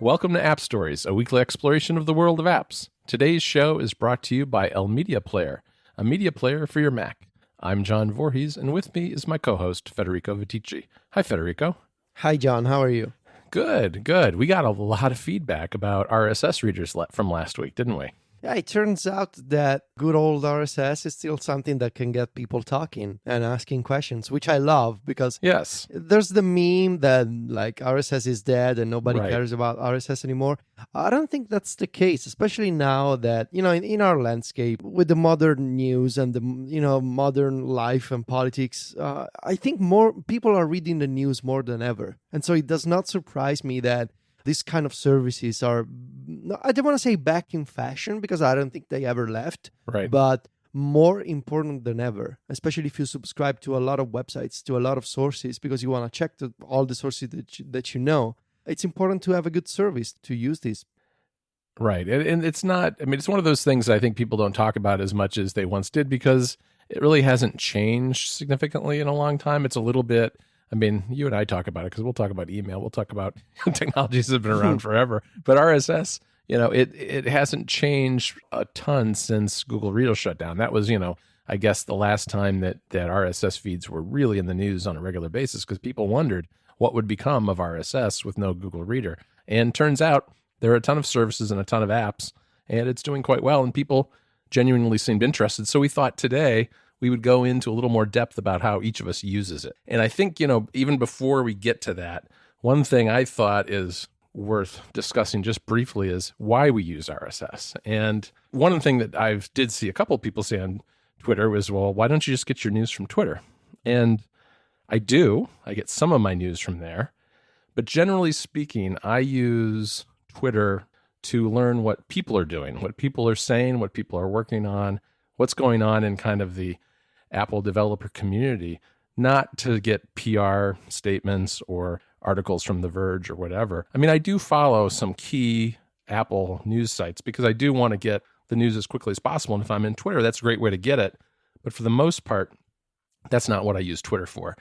Welcome to App Stories, a weekly exploration of the world of apps. Today's show is brought to you by El Media Player, a media player for your Mac. I'm John Voorhees, and with me is my co-host, Federico Viticci. Hi, Federico. Hi, John. How are you? Good, good. We got a lot of feedback about RSS readers from last week, didn't we? Yeah, it turns out that good old RSS is still something that can get people talking and asking questions, which I love because Yes. there's the meme that like RSS is dead and nobody Right. cares about RSS anymore. I don't think that's the case, especially now that, in our landscape with the modern news and the, modern life and politics, I think more people are reading the news more than ever. And so it does not surprise me that these kind of services are, I don't want to say back in fashion because I don't think they ever left, Right. but more important than ever, especially if you subscribe to a lot of websites, to a lot of sources, because you want to check all the sources that you know. It's important to have a good service to use this. Right. And it's not, it's one of those things that I think people don't talk about as much as they once did because it really hasn't changed significantly in a long time. It's a little bit, you and I talk about it because we'll talk about email. We'll talk about technologies that have been around forever. But RSS, it hasn't changed a ton since Google Reader shut down. That was, I guess the last time that RSS feeds were really in the news on a regular basis because people wondered what would become of RSS with no Google Reader. And turns out there are a ton of services and a ton of apps, and it's doing quite well, and people genuinely seemed interested. So we thought today we would go into a little more depth about how each of us uses it. And I think, even before we get to that, one thing I thought is worth discussing just briefly is why we use RSS. And one thing that I did see a couple of people say on Twitter was, well, why don't you just get your news from Twitter? And I do. I get some of my news from there. But generally speaking, I use Twitter to learn what people are doing, what people are saying, what people are working on, what's going on in kind of the Apple developer community, not to get PR statements or articles from The Verge or whatever. I do follow some key Apple news sites because I do want to get the news as quickly as possible. And if I'm in Twitter, that's a great way to get it. But for the most part, that's not what I use Twitter for.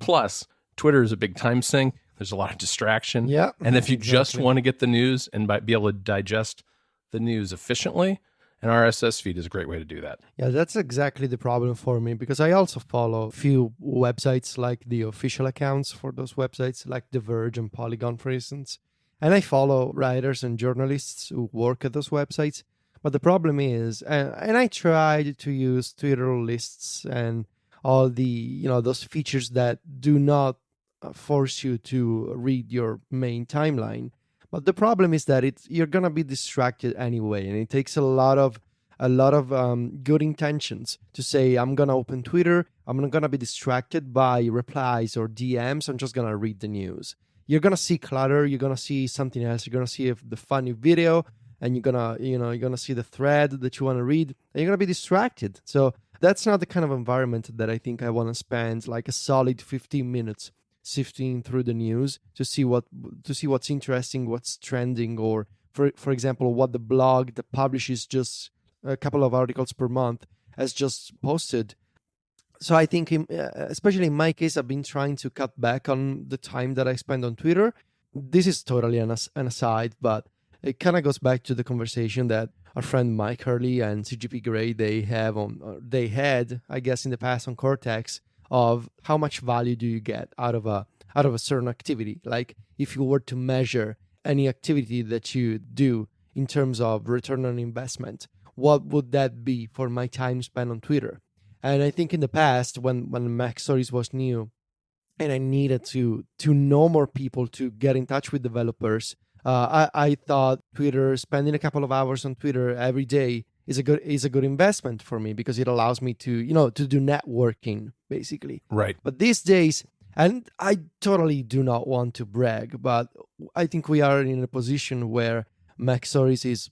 Plus, Twitter is a big time sink. There's a lot of distraction. Yeah. And if you just want to get the news and be able to digest the news efficiently, an RSS feed is a great way to do that. Yeah, that's exactly the problem for me because I also follow a few websites like the official accounts for those websites like The Verge and Polygon, for instance. And I follow writers and journalists who work at those websites. But the problem is, and I tried to use Twitter lists and all the, those features that do not force you to read your main timeline. But the problem is that you're gonna be distracted anyway, and it takes a lot of good intentions to say I'm gonna open Twitter. I'm not gonna be distracted by replies or DMs. I'm just gonna read the news. You're gonna see clutter. You're gonna see something else. You're gonna see the funny video, and you're gonna see the thread that you want to read, and you're gonna be distracted. So that's not the kind of environment that I think I want to spend like a solid 15 minutes sifting through the news to see what's interesting, what's trending, or for example, what the blog that publishes just a couple of articles per month has just posted. So I think, especially in my case, I've been trying to cut back on the time that I spend on Twitter. This is totally an aside, but it kind of goes back to the conversation that our friend Mike Hurley and CGP Grey they had, I guess, in the past on Cortex, of how much value do you get out of a certain activity. Like if you were to measure any activity that you do in terms of return on investment, what would that be for my time spent on Twitter? And I think in the past, when Mac Stories was new, and I needed to know more people to get in touch with developers, I thought spending a couple of hours on Twitter every day is a good investment for me because it allows me to do networking basically. Right. But these days, and I totally do not want to brag, but I think we are in a position where Mac Stories is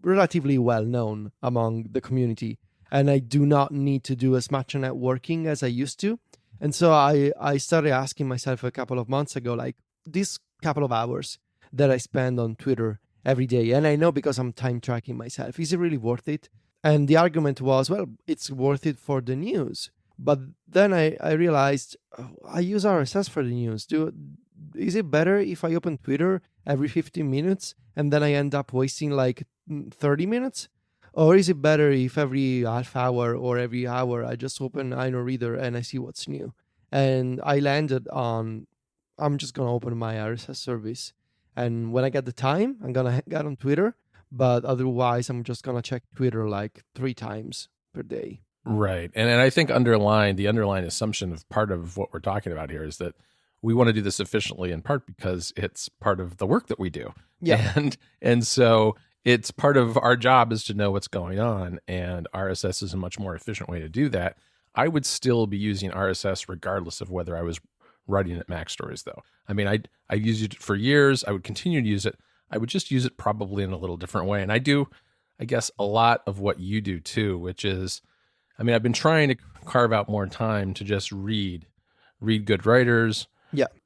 relatively well known among the community, and I do not need to do as much networking as I used to. And so I started asking myself a couple of months ago, like, this couple of hours that I spend on Twitter every day, and I know because I'm time tracking myself, is it really worth it? And the argument was, well, it's worth it for the news. But then I realized I use RSS for the news. Is it better if I open Twitter every 15 minutes, and then I end up wasting like 30 minutes? Or is it better if every half hour or every hour I just open Inoreader and I see what's new? And I landed on, I'm just going to open my RSS service. And when I get the time, I'm going to get on Twitter. But otherwise, I'm just going to check Twitter like 3 times per day. Right. And I think the underlying assumption of part of what we're talking about here is that we want to do this efficiently, in part because it's part of the work that we do. Yeah. And so it's part of our job is to know what's going on, and RSS is a much more efficient way to do that. I would still be using RSS regardless of whether I was writing at Mac Stories, though. I mean, I used it for years. I would continue to use it. I would just use it probably in a little different way. And I do, I guess, a lot of what you do too, which is, I mean, I've been trying to carve out more time to just read good writers,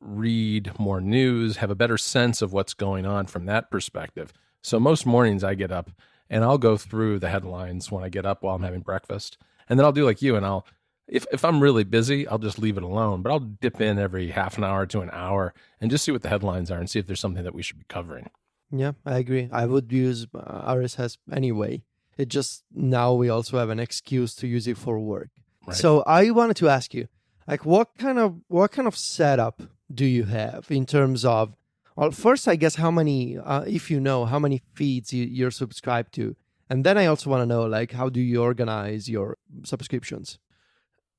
read more news, have a better sense of what's going on from that perspective. So most mornings I get up and I'll go through the headlines when I get up while I'm having breakfast. And then I'll do like you, and I'll, if I'm really busy, I'll just leave it alone, but I'll dip in every half an hour to an hour and just see what the headlines are and see if there's something that we should be covering. Yeah, I agree. I would use RSS anyway. It just, now we also have an excuse to use it for work. Right. So I wanted to ask you, like, what kind of setup do you have in terms of, well, first, I guess, how many, if you know, how many feeds you're subscribed to? And then I also want to know, like, how do you organize your subscriptions?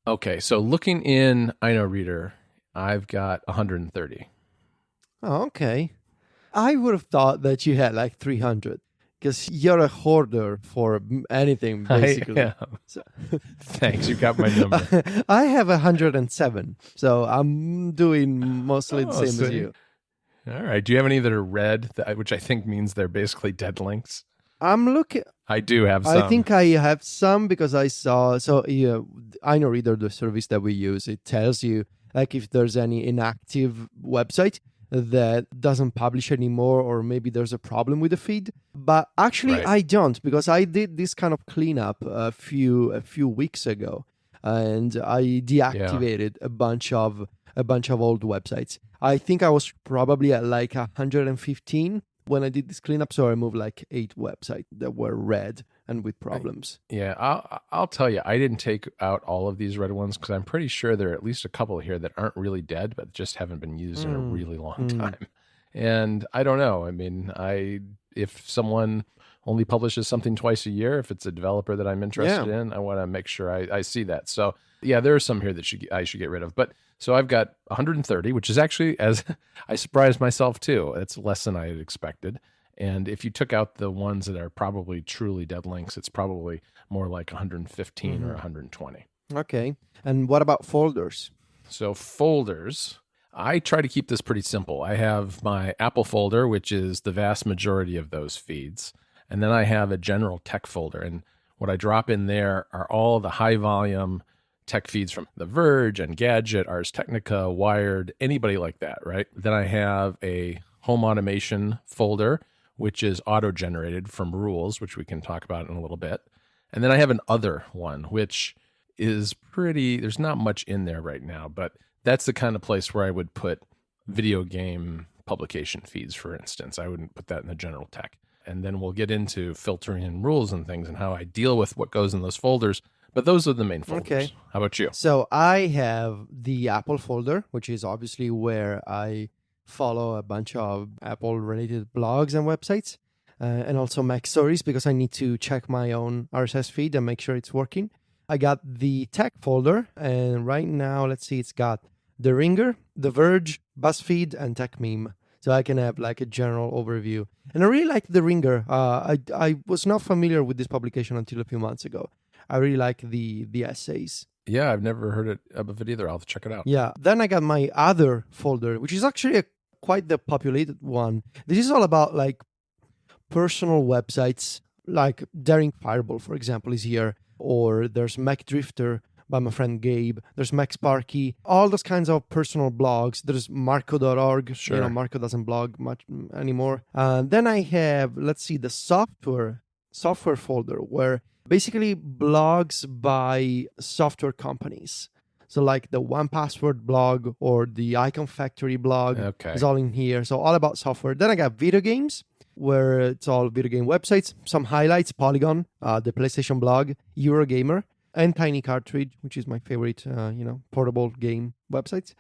Okay, so looking in Inoreader, I've got 130. Oh, okay. I would have thought that you had like 300 because you're a hoarder for anything, basically. I am. So. Thanks, you got my number. I have 107, so I'm doing mostly the same as you. All right. Do you have any that are red, which I think means they're basically dead links? I'm looking. I do have some. I think I have some because I saw. So Inoreader, the service that we use, it tells you like if there's any inactive website that doesn't publish anymore, or maybe there's a problem with the feed. But actually, right. I don't, because I did this kind of cleanup a few weeks ago, and I deactivated a bunch of old websites. I think I was probably at like 115 when I did this cleanup, so I removed like 8 websites that were red and with problems. Yeah, I'll tell you, I didn't take out all of these red ones because I'm pretty sure there are at least a couple here that aren't really dead, but just haven't been used in a really long time. And I don't know. I mean, if someone only publishes something twice a year, if it's a developer that I'm interested in, I want to make sure I see that. So yeah, there are some here that I should get rid of. But so I've got 130, which is actually, as I surprised myself too, it's less than I had expected. And if you took out the ones that are probably truly dead links, it's probably more like 115 or 120. Okay. And what about folders? So folders, I try to keep this pretty simple. I have my Apple folder, which is the vast majority of those feeds. And then I have a general tech folder. And what I drop in there are all the high volume tech feeds from The Verge, Engadget, Ars Technica, Wired, anybody like that, right? Then I have a home automation folder, which is auto-generated from rules, which we can talk about in a little bit. And then I have an other one, which is there's not much in there right now, but that's the kind of place where I would put video game publication feeds, for instance. I wouldn't put that in the general tech. And then we'll get into filtering and rules and things and how I deal with what goes in those folders. But those are the main folders. Okay. How about you? So I have the Apple folder, which is obviously where I follow a bunch of Apple-related blogs and websites, and also Mac Stories, because I need to check my own RSS feed and make sure it's working. I got the tech folder, and right now, let's see, it's got The Ringer, The Verge, BuzzFeed, and Tech Meme. So I can have like a general overview. And I really like The Ringer. I was not familiar with this publication until a few months ago. I really like the essays. Yeah, I've never heard of it either. I'll have to check it out. Yeah. Then I got my other folder, which is actually quite the populated one. This is all about like personal websites, like Daring Fireball, for example, is here. Or there's Mac Drifter by my friend Gabe. There's Mac Sparky. All those kinds of personal blogs. There's Marco.org. Sure. You know, Marco doesn't blog much anymore. Then I have, let's see, the software folder, where basically blogs by software companies. So like the One Password blog or the Icon Factory blog is all in here. So all about software. Then I got video games, where it's all video game websites, some highlights, Polygon, the PlayStation blog, Eurogamer, and Tiny Cartridge, which is my favorite, portable game websites.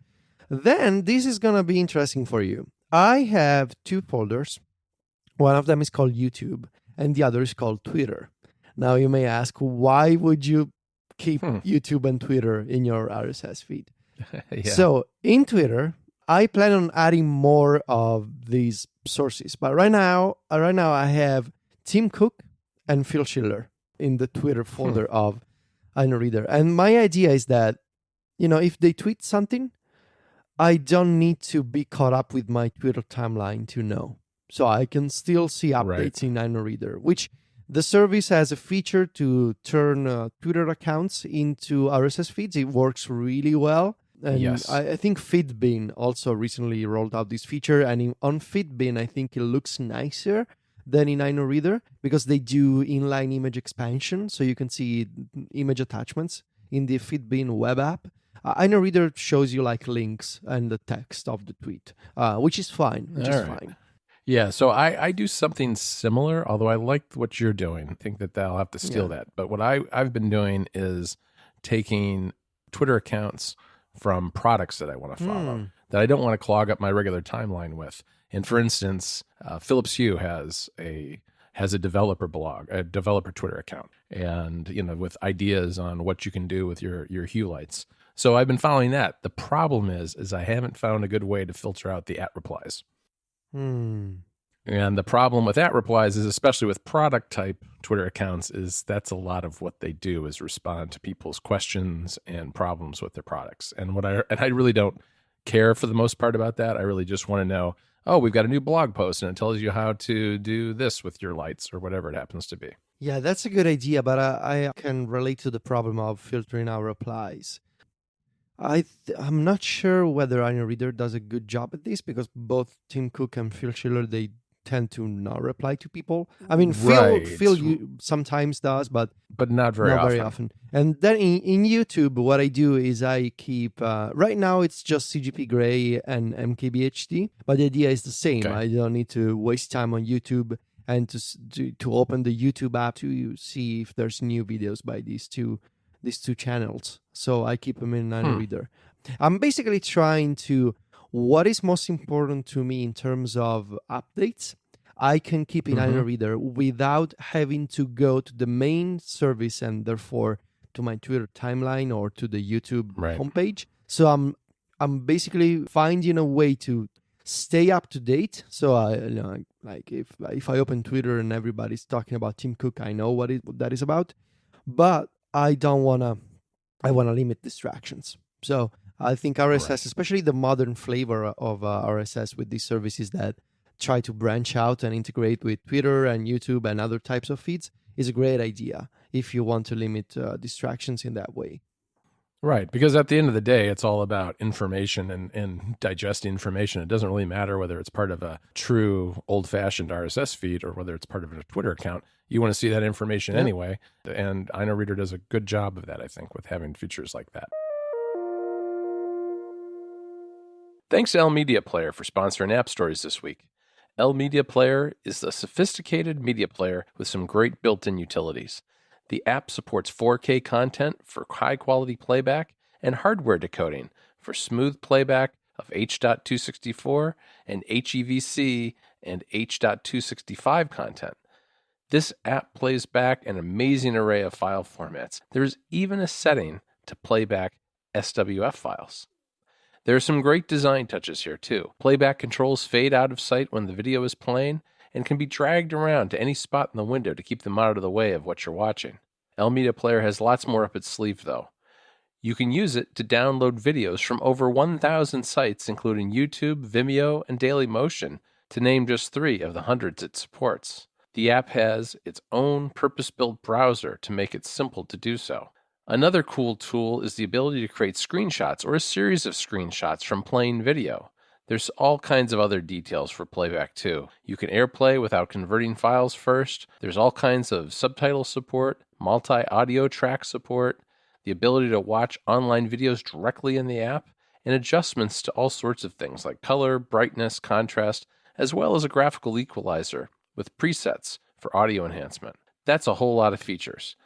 Then this is going to be interesting for you. I have 2 folders. One of them is called YouTube and the other is called Twitter. Now you may ask, why would you keep YouTube and Twitter in your RSS feed? Yeah. So in Twitter, I plan on adding more of these sources. But right now I have Tim Cook and Phil Schiller in the Twitter folder of Inoreader. And my idea is that, if they tweet something, I don't need to be caught up with my Twitter timeline to know. So I can still see updates in Inoreader, which the service has a feature to turn Twitter accounts into RSS feeds. It works really well. And yes. I think Feedbin also recently rolled out this feature. And on Feedbin, I think it looks nicer than in Inoreader because they do inline image expansion. So you can see image attachments in the Feedbin web app. Inoreader shows you like links and the text of the tweet, which is fine. Fine. Yeah, so I do something similar, although I like what you're doing. I think that I'll have to steal that. But what I've been doing is taking Twitter accounts from products that I want to follow, that I don't want to clog up my regular timeline with. And for instance, Philips Hue has a developer blog, a developer Twitter account, and with ideas on what you can do with your Hue lights. So I've been following that. The problem is I haven't found a good way to filter out the @replies. And the problem with @replies is, especially with product type Twitter accounts, is that's a lot of what they do is respond to people's questions and problems with their products. And I really don't care for the most part about that. I really just want to know, oh, we've got a new blog post and it tells you how to do this with your lights or whatever it happens to be. Yeah, that's a good idea, but I can relate to the problem of filtering our replies. I'm not sure whether Inoreader does a good job at this because both Tim Cook and Phil Schiller, they tend to not reply to people. I mean, Phil sometimes does, but not very often. And then in YouTube, what I do is I keep, right now it's just CGP Grey and MKBHD, but the idea is the same. Okay. I don't need to waste time on YouTube and to open the YouTube app to see if there's new videos by these two channels. So I keep them in Inoreader. I'm basically trying to, what is most important to me in terms of updates, I can keep in Inoreader without having to go to the main service and therefore to my Twitter timeline or to the YouTube homepage. So I'm basically finding a way to stay up to date. So like if I open Twitter and everybody's talking about Tim Cook, I know what that is about. But I want to limit distractions. So I think RSS, especially the modern flavor of RSS with these services that try to branch out and integrate with Twitter and YouTube and other types of feeds, is a great idea if you want to limit distractions in that way. Right, because at the end of the day, it's all about information and digesting information. It doesn't really matter whether it's part of a true old-fashioned RSS feed or whether it's part of a Twitter account. You want to see that information anyway, and Inoreader does a good job of that, I think, with having features like that. Thanks to L Media Player for sponsoring App Stories this week. L Media Player is a sophisticated media player with some great built-in utilities. The app supports 4K content for high-quality playback and hardware decoding for smooth playback of H.264 and HEVC and H.265 content. This app plays back an amazing array of file formats. There's even a setting to play back SWF files. There are some great design touches here, too. Playback controls fade out of sight when the video is playing and can be dragged around to any spot in the window to keep them out of the way of what you're watching. L Media Player has lots more up its sleeve, though. You can use it to download videos from over 1,000 sites, including YouTube, Vimeo, and Dailymotion, to name just 3 of the hundreds it supports. The app has its own purpose-built browser to make it simple to do so. Another cool tool is the ability to create screenshots or a series of screenshots from playing video. There's all kinds of other details for playback too. You can AirPlay without converting files first. There's all kinds of subtitle support, multi-audio track support. the ability to watch online videos directly in the app, and adjustments to all sorts of things like color, brightness, contrast, as well as a graphical equalizer with presets for audio enhancement. That's a whole lot of features.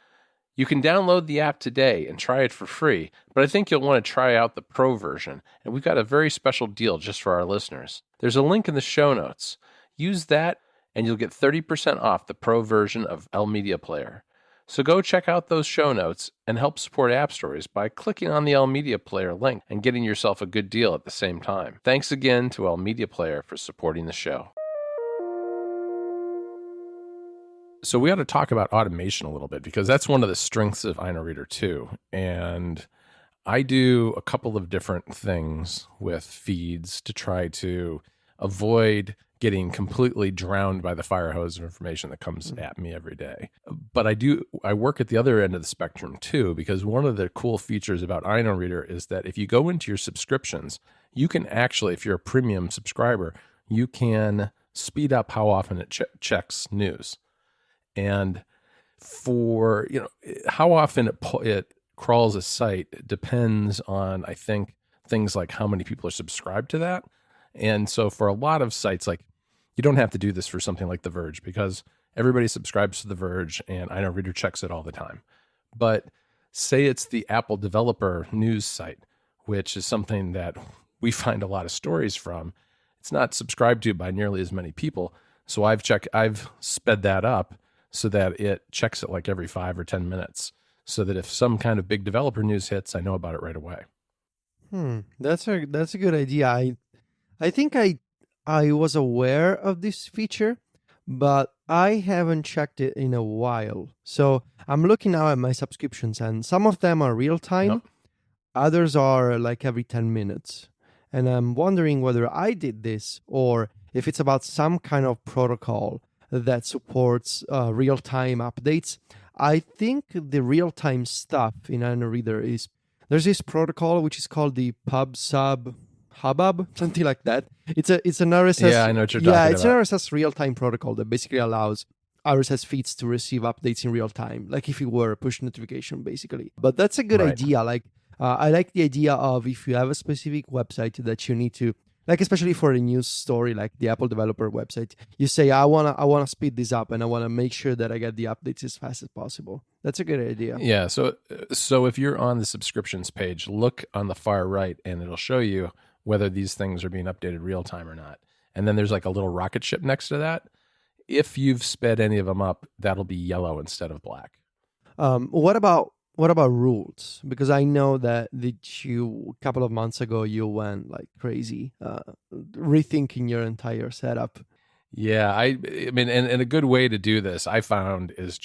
You can download the app today and try it for free, but I think you'll want to try out the Pro version, and we've got a very special deal just for our listeners. There's a link in the show notes. Use that, and you'll get 30% off the Pro version of L Media Player. So go check out those show notes and help support App Stories by clicking on the L Media Player link and getting yourself a good deal at the same time. Thanks again to L Media Player for supporting the show. So we ought to talk about automation a little bit, because that's one of the strengths of Inoreader too. And I do a couple of different things with feeds to try to avoid getting completely drowned by the fire hose of information that comes at me every day. But I work at the other end of the spectrum too, because one of the cool features about Inoreader is that if you go into your subscriptions, you can actually, if you're a premium subscriber, you can speed up how often it checks news. And for, how often it crawls a site depends on, I think, things like how many people are subscribed to that. And so for a lot of sites, like, you don't have to do this for something like The Verge, because everybody subscribes to The Verge and Inoreader checks it all the time. But say it's the Apple developer news site, which is something that we find a lot of stories from. It's not subscribed to by nearly as many people. So I've sped that up so that it checks it like every 5 or 10 minutes, so that if some kind of big developer news hits, I know about it right away. That's a good idea. I think I was aware of this feature, but I haven't checked it in a while. So I'm looking now at my subscriptions, and some of them are real time, Yep. Others are like every 10 minutes. And I'm wondering whether I did this or if it's about some kind of protocol that supports real-time updates. I think the real-time stuff in Inoreader there's this protocol which is called the hubbub, something like that. It's an RSS. Yeah, I know what you're talking about. Yeah, it's an RSS real-time protocol that basically allows RSS feeds to receive updates in real time, like if it were a push notification, basically. But that's a good idea. Like, I like the idea of, if you have a specific website that you need to, like, especially for a news story, like the Apple developer website, you say, I wanna speed this up, and I wanna make sure that I get the updates as fast as possible. That's a good idea. Yeah. So if you're on the subscriptions page, look on the far right, and it'll show you whether these things are being updated real time or not. And then there's like a little rocket ship next to that. If you've sped any of them up, that'll be yellow instead of black. What about rules? Because I know that a couple of months ago you went like crazy, rethinking your entire setup. Yeah, I mean, and a good way to do this, I found, is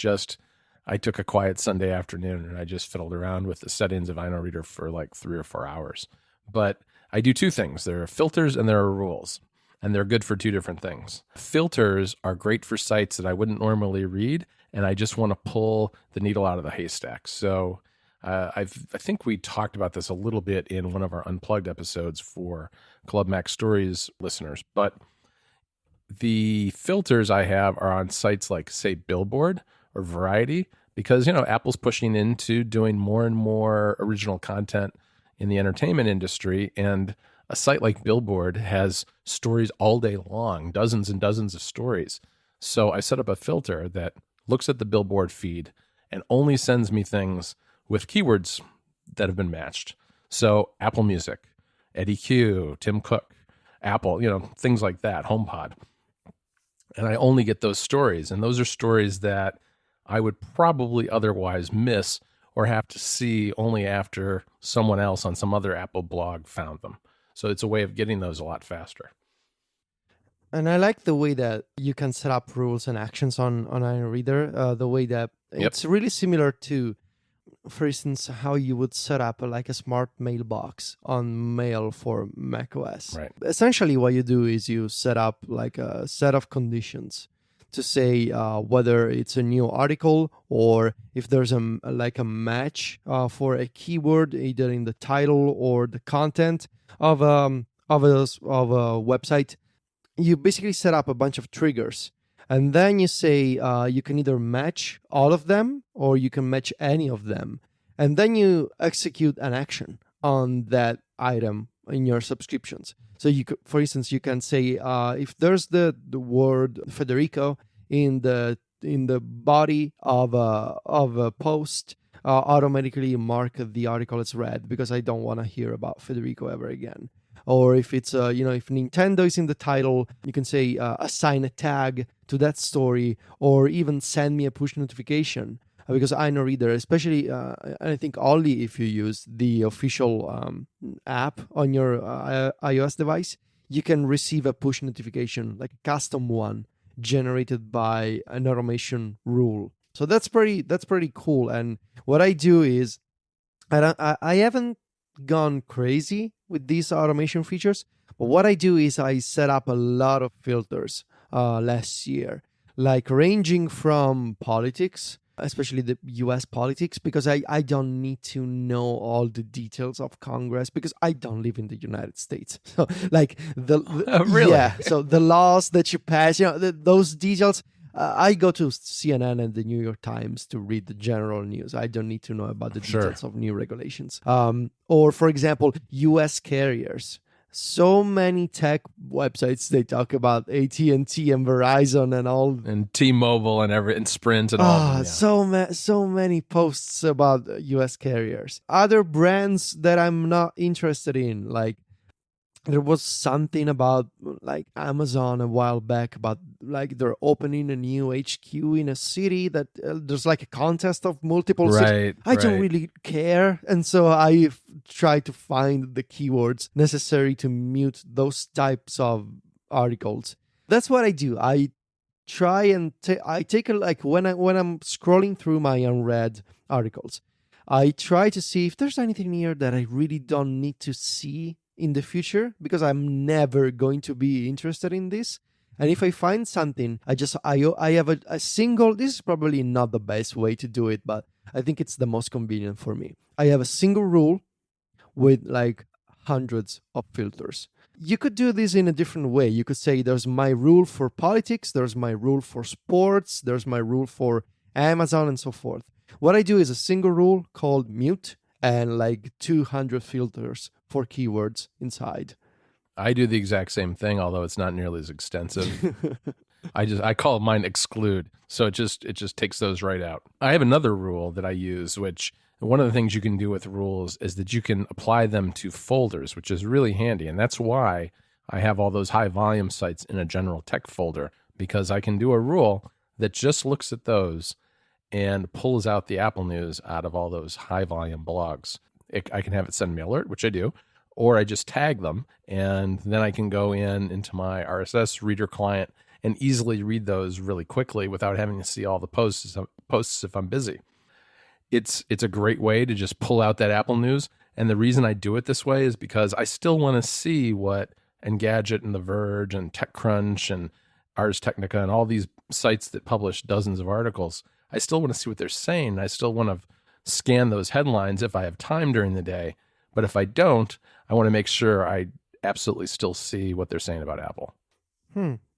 I took a quiet Sunday afternoon and I just fiddled around with the settings of Inoreader for like 3 or 4 hours. But I do two things. There are filters and there are rules, and they're good for two different things. Filters are great for sites that I wouldn't normally read, and I just want to pull the needle out of the haystack. So I think we talked about this a little bit in one of our Unplugged episodes for Club Mac Stories listeners, but the filters I have are on sites like, say, Billboard or Variety, because, Apple's pushing into doing more and more original content in the entertainment industry, and a site like Billboard has stories all day long, dozens and dozens of stories. So I set up a filter that looks at the Billboard feed and only sends me things with keywords that have been matched. So Apple Music, Eddie Q, Tim Cook, Apple, things like that, HomePod. And I only get those stories. And those are stories that I would probably otherwise miss or have to see only after someone else on some other Apple blog found them. So it's a way of getting those a lot faster. And I like the way that you can set up rules and actions on Inoreader, the way that it's really similar to, for instance, how you would set up like a smart mailbox on Mail for macOS. Right. Essentially, what you do is you set up like a set of conditions to say whether it's a new article or if there's a match for a keyword, either in the title or the content of a website. You basically set up a bunch of triggers, and then you say you can either match all of them or you can match any of them. and then you execute an action on that item in your subscriptions. So you could, for instance, you can say if there's the word Federico in the body of a post, automatically mark the article as read because I don't want to hear about Federico ever again. Or if it's if Nintendo is in the title, you can say assign a tag to that story, or even send me a push notification. Because Inoreader, especially, I think only if you use the official app on your iOS device, you can receive a push notification, like a custom one, generated by an automation rule. So that's pretty cool. And what I do is, I haven't gone crazy with these automation features, but what I do is I set up a lot of filters last year, like ranging from politics, especially the US politics, because I don't need to know all the details of Congress because I don't live in the United States. So like really? Yeah, so the laws that you pass, those details, I go to CNN and the New York Times to read the general news. I don't need to know about the details of new regulations. Or for example, US carriers. So many tech websites, they talk about AT&T and Verizon and all, and T-Mobile and Sprint and all of them, yeah. So many posts about US carriers. Other brands that I'm not interested in, like there was something about like Amazon a while back about like they're opening a new HQ in a city that there's like a contest of multiple cities. I don't really care, and so I try to find the keywords necessary to mute those types of articles. That's what I do. I try and I take a, like when I'm scrolling through my unread articles, I try to see if there's anything here that I really don't need to see in the future, because I'm never going to be interested in this. And if I find something, I have a single, this is probably not the best way to do it, but I think it's the most convenient for me. I have a single rule with like hundreds of filters. You could do this in a different way. You could say there's my rule for politics, there's my rule for sports, there's my rule for Amazon, and so forth. What I do is a single rule called mute and like 200 filters for keywords inside. I do the exact same thing, although it's not nearly as extensive. I call mine exclude, so it just takes those right out. I have another rule that I use, which one of the things you can do with rules is that you can apply them to folders, which is really handy, and that's why I have all those high volume sites in a general tech folder, because I can do a rule that just looks at those and pulls out the Apple news out of all those high volume blogs. I can have it send me an alert, which I do, or I just tag them, and then I can go into my RSS reader client and easily read those really quickly without having to see all the posts if I'm busy. It's a great way to just pull out that Apple news, and the reason I do it this way is because I still want to see what Engadget and The Verge and TechCrunch and Ars Technica and all these sites that publish dozens of articles. I still want to see what they're saying. I still want to scan those headlines if I have time during the day. But if I don't, I want to make sure I absolutely still see what they're saying about Apple.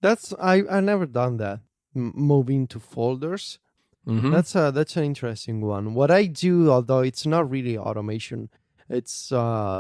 That's I never done that. Moving to folders. Mm-hmm. That's an interesting one. What I do, although it's not really automation, it's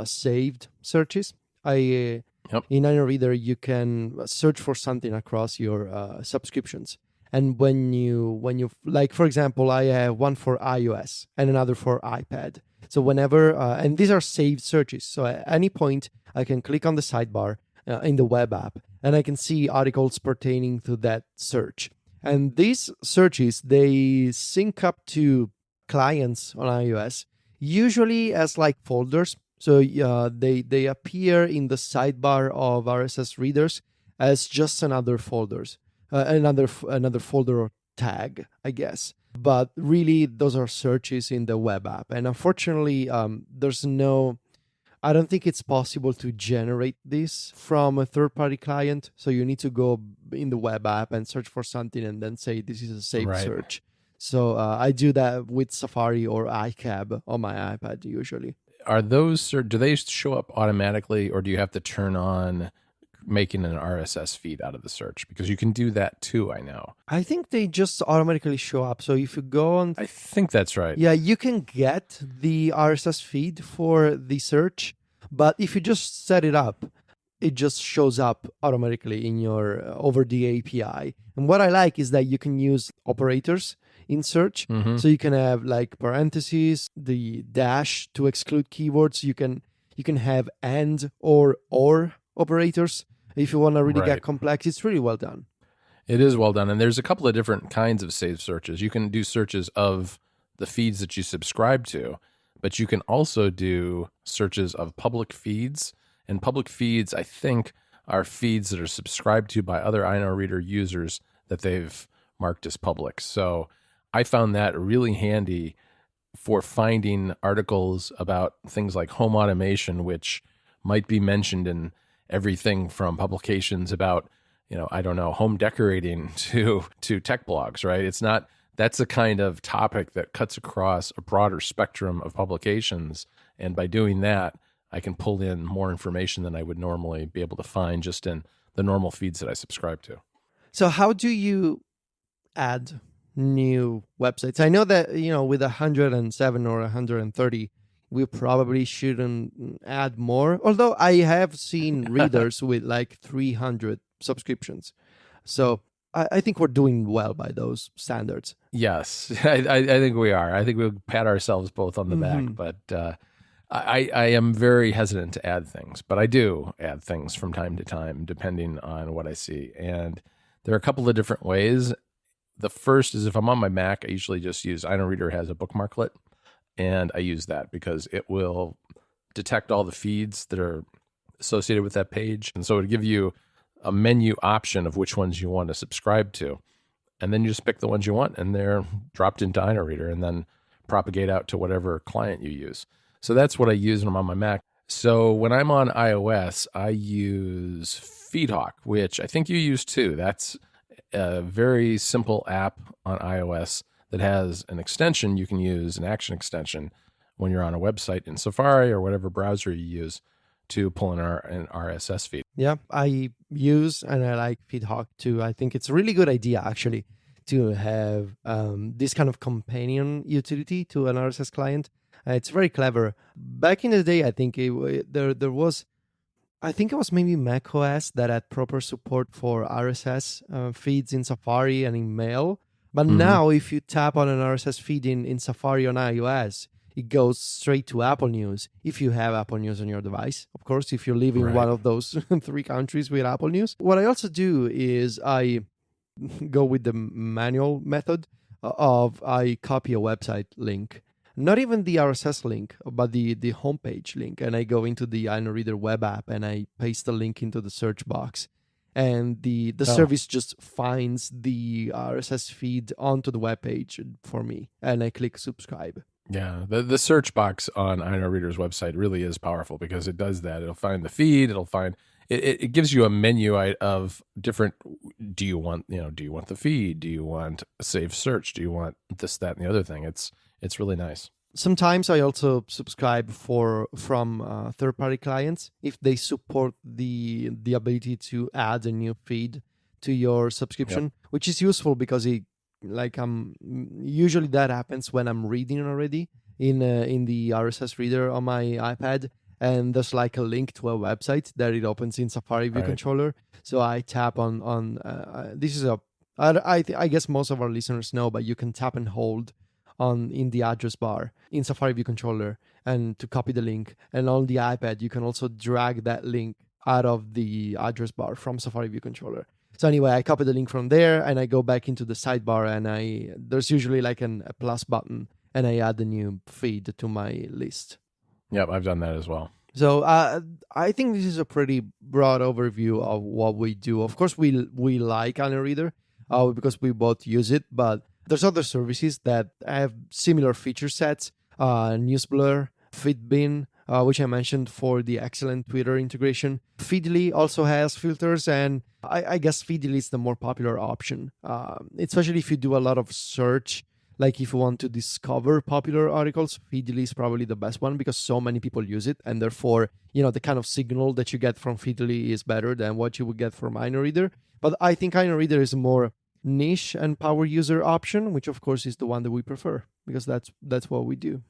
saved searches. In Inoreader, you can search for something across your subscriptions. And when you like, for example, I have one for iOS and another for iPad. So whenever, and these are saved searches. So at any point, I can click on the sidebar in the web app, and I can see articles pertaining to that search. And these searches, they sync up to clients on iOS, usually as like folders. So they appear in the sidebar of RSS readers as just another folders. Another folder or tag, I guess. But really, those are searches in the web app. And unfortunately, I don't think it's possible to generate this from a third-party client. So you need to go in the web app and search for something and then say, this is a saved search. So I do that with Safari or iCab on my iPad usually. Do they show up automatically, or do you have to turn on making an RSS feed out of the search, because you can do that too, I know. I think they just automatically show up. So if you go on, I think that's right. yeah, you can get the RSS feed for the search, but if you just set it up, it just shows up automatically in your over the API. And what I like is that you can use operators in search. Mm-hmm. So you can have like parentheses, the dash to exclude keywords. You can have and or operators if you want to really Right. get complex. It's really well done. It is well done. And there's a couple of different kinds of saved searches. You can do searches of the feeds that you subscribe to, but you can also do searches of public feeds. And public feeds, I think, are feeds that are subscribed to by other Inoreader users that they've marked as public. So I found that really handy for finding articles about things like home automation, which might be mentioned in everything from publications about, I don't know, home decorating to tech blogs, right? That's a kind of topic that cuts across a broader spectrum of publications. And by doing that, I can pull in more information than I would normally be able to find just in the normal feeds that I subscribe to. So how do you add new websites? I know that, with 107 or 130, we probably shouldn't add more. Although I have seen readers with like 300 subscriptions. So I think we're doing well by those standards. Yes, I think we are. I think we'll pat ourselves both on the back, but I am very hesitant to add things, but I do add things from time to time, depending on what I see. And there are a couple of different ways. The first is if I'm on my Mac, I usually just use Inoreader has a bookmarklet, and I use that because it will detect all the feeds that are associated with that page. And so it'll give you a menu option of which ones you want to subscribe to. And then you just pick the ones you want, and they're dropped into Inoreader and then propagate out to whatever client you use. So that's what I use when I'm on my Mac. So when I'm on iOS, I use FeedHawk, which I think you use too. That's a very simple app on iOS that has an extension you can use, an action extension, when you're on a website in Safari or whatever browser you use to pull in an RSS feed. Yeah, I use and I like FeedHawk too. I think it's a really good idea actually to have this kind of companion utility to an RSS client. It's very clever. Back in the day, I think there was, I think it was maybe macOS that had proper support for RSS feeds in Safari and in Mail. But now, if you tap on an RSS feed in Safari on iOS, it goes straight to Apple News. If you have Apple News on your device, of course, if you live in one of those 3 countries with Apple News. What I also do is I go with the manual method of I copy a website link. Not even the RSS link, but the homepage link. And I go into the Inoreader web app and I paste the link into the search box. And the service just finds the RSS feed onto the web page for me. And I click subscribe. Yeah, the search box on Inoreader's website really is powerful because it does that. It'll find the feed. It'll find it gives you a menu of different. Do you want the feed? Do you want a saved search? Do you want this, that, and the other thing? It's really nice. Sometimes I also subscribe from third-party clients if they support the ability to add a new feed to your subscription, which is useful because usually that happens when I'm reading already in the RSS reader on my iPad, and there's like a link to a website that it opens in Safari View Controller. So I tap on this is I guess most of our listeners know, but you can tap and hold in the address bar in Safari View Controller and to copy the link. And on the iPad, you can also drag that link out of the address bar from Safari View Controller. So anyway, I copy the link from there and I go back into the sidebar and there's usually like a plus button and I add the new feed to my list. Yep, I've done that as well. So I think this is a pretty broad overview of what we do. Of course, we like Inoreader because we both use it, but there's other services that have similar feature sets. Newsblur, Feedbin, which I mentioned for the excellent Twitter integration. Feedly also has filters, and I guess Feedly is the more popular option, especially if you do a lot of search Like if you want to discover popular articles, Feedly is probably the best one because so many people use it. And therefore, the kind of signal that you get from Feedly is better than what you would get from Inoreader. But I think Inoreader is a more niche and power user option, which of course is the one that we prefer because that's what we do.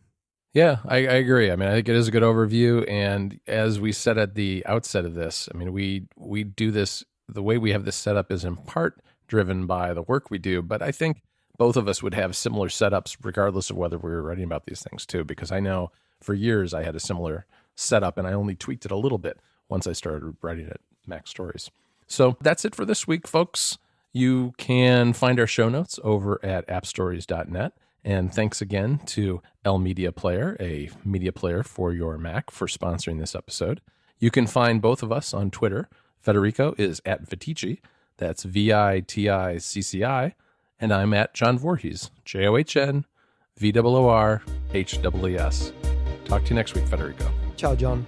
Yeah, I agree. I mean, I think it is a good overview. And as we said at the outset of this, I mean, we do this, the way we have this set up is in part driven by the work we do. But I think both of us would have similar setups regardless of whether we were writing about these things too, because I know for years I had a similar setup and I only tweaked it a little bit once I started writing at Mac Stories. So that's it for this week, folks. You can find our show notes over at appstories.net. And thanks again to L Media Player, a media player for your Mac, for sponsoring this episode. You can find both of us on Twitter. Federico is at Viticci, that's VITICCI, and I'm at John Voorhees, JOHN VOORHEES. Talk to you next week, Federico. Ciao, John.